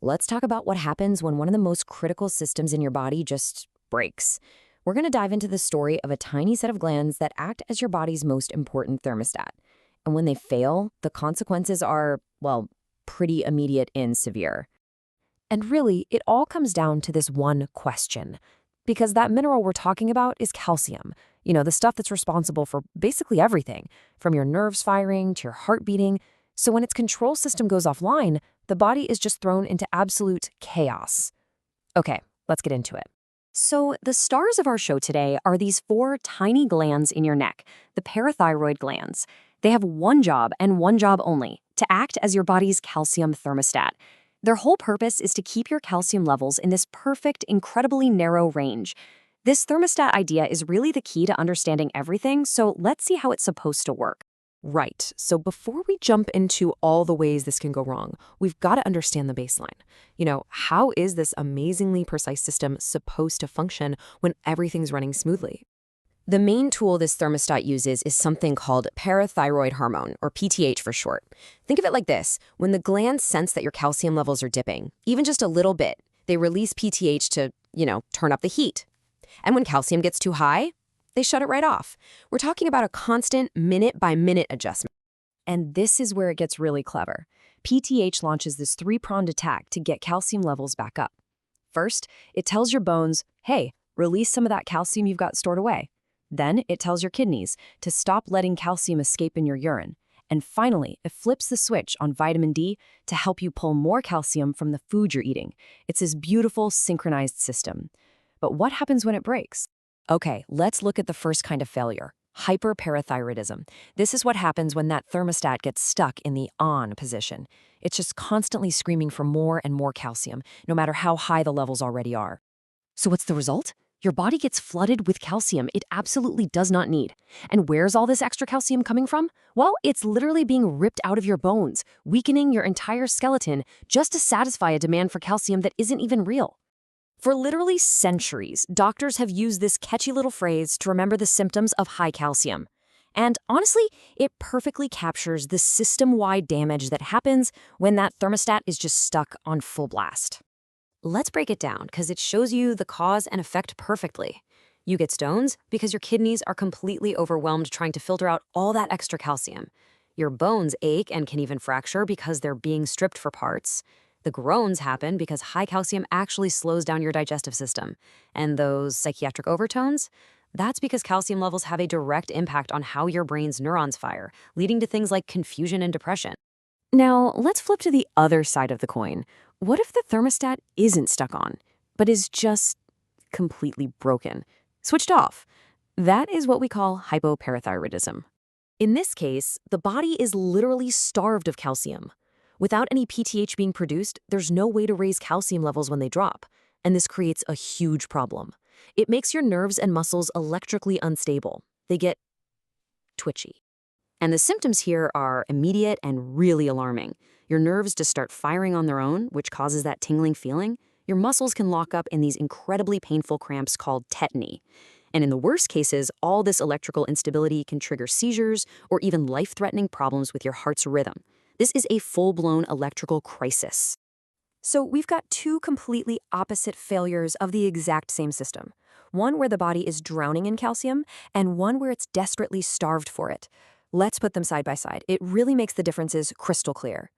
Let's talk about what happens when one of the most critical systems in your body just breaks. We're going to dive into the story of a tiny set of glands that act as your body's most important thermostat. And when they fail, the consequences are, well, pretty immediate and severe. And really, it all comes down to this one question. Because that mineral we're talking about is calcium. The stuff that's responsible for basically everything, from your nerves firing to your heart beating. So when its control system goes offline, the body is just thrown into absolute chaos. Okay, let's get into it. So the stars of our show today are these four tiny glands in your neck, the parathyroid glands. They have one job and one job only, to act as your body's calcium thermostat. Their whole purpose is to keep your calcium levels in this perfect, incredibly narrow range. This thermostat idea is really the key to understanding everything, so let's see how it's supposed to work. Right. So before we jump into all the ways this can go wrong, we've got to understand the baseline. How is this amazingly precise system supposed to function when everything's running smoothly? The main tool this thermostat uses is something called parathyroid hormone, or PTH for short. Think of it like this. When the glands sense that your calcium levels are dipping, even just a little bit, they release PTH to, turn up the heat. And when calcium gets too high, they shut it right off. We're talking about a constant minute-by-minute adjustment. And this is where it gets really clever. PTH launches this three-pronged attack to get calcium levels back up. First, it tells your bones, hey, release some of that calcium you've got stored away. Then it tells your kidneys to stop letting calcium escape in your urine. And finally, it flips the switch on vitamin D to help you pull more calcium from the food you're eating. It's this beautiful, synchronized system. But what happens when it breaks? Okay, let's look at the first kind of failure, hyperparathyroidism. This is what happens when that thermostat gets stuck in the on position. It's just constantly screaming for more and more calcium, no matter how high the levels already are. So what's the result? Your body gets flooded with calcium it absolutely does not need. And where's all this extra calcium coming from? Well, it's literally being ripped out of your bones, weakening your entire skeleton just to satisfy a demand for calcium that isn't even real. For literally centuries, doctors have used this catchy little phrase to remember the symptoms of high calcium. And honestly, it perfectly captures the system-wide damage that happens when that thermostat is just stuck on full blast. Let's break it down because it shows you the cause and effect perfectly. You get stones because your kidneys are completely overwhelmed trying to filter out all that extra calcium. Your bones ache and can even fracture because they're being stripped for parts. The groans happen because high calcium actually slows down your digestive system. And those psychiatric overtones? That's because calcium levels have a direct impact on how your brain's neurons fire, leading to things like confusion and depression. Now, let's flip to the other side of the coin. What if the thermostat isn't stuck on, but is just completely broken, switched off? That is what we call hypoparathyroidism. In this case, the body is literally starved of calcium. Without any PTH being produced, there's no way to raise calcium levels when they drop, and this creates a huge problem. It makes your nerves and muscles electrically unstable. They get twitchy. And the symptoms here are immediate and really alarming. Your nerves just start firing on their own, which causes that tingling feeling. Your muscles can lock up in these incredibly painful cramps called tetany. And in the worst cases, all this electrical instability can trigger seizures or even life-threatening problems with your heart's rhythm. This is a full-blown electrical crisis. So we've got two completely opposite failures of the exact same system. One where the body is drowning in calcium, and one where it's desperately starved for it. Let's put them side by side. It really makes the differences crystal clear.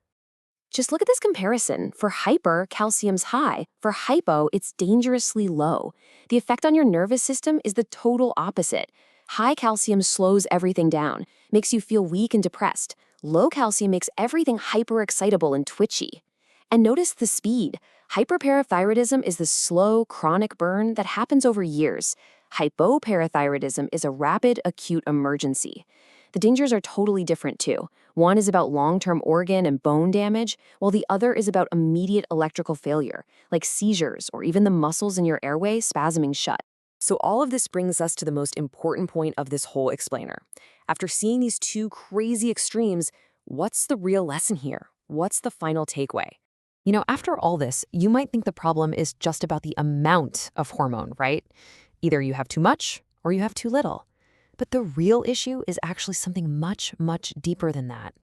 Just look at this comparison. For hyper, calcium's high. For hypo, it's dangerously low. The effect on your nervous system is the total opposite. High calcium slows everything down, makes you feel weak and depressed. Low calcium makes everything hyper-excitable and twitchy. And notice the speed. Hyperparathyroidism is the slow, chronic burn that happens over years. Hypoparathyroidism is a rapid, acute emergency. The dangers are totally different too. One is about long-term organ and bone damage, while the other is about immediate electrical failure, like seizures or even the muscles in your airway spasming shut. So all of this brings us to the most important point of this whole explainer. After seeing these two crazy extremes, what's the real lesson here? What's the final takeaway? After all this, you might think the problem is just about the amount of hormone, right? Either you have too much or you have too little. But the real issue is actually something much, much deeper than that.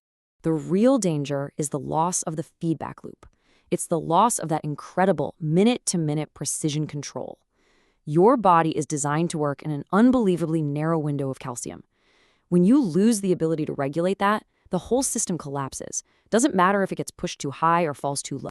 The real danger is the loss of the feedback loop. It's the loss of that incredible minute-to-minute precision control. Your body is designed to work in an unbelievably narrow window of calcium. When you lose the ability to regulate that, the whole system collapses. Doesn't matter if it gets pushed too high or falls too low.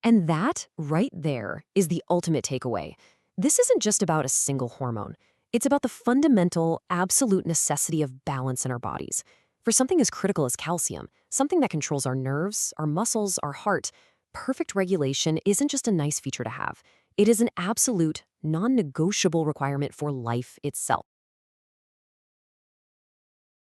And that, right there, is the ultimate takeaway. This isn't just about a single hormone. It's about the fundamental, absolute necessity of balance in our bodies. For something as critical as calcium, something that controls our nerves, our muscles, our heart, perfect regulation isn't just a nice feature to have. It is an absolute, non-negotiable requirement for life itself.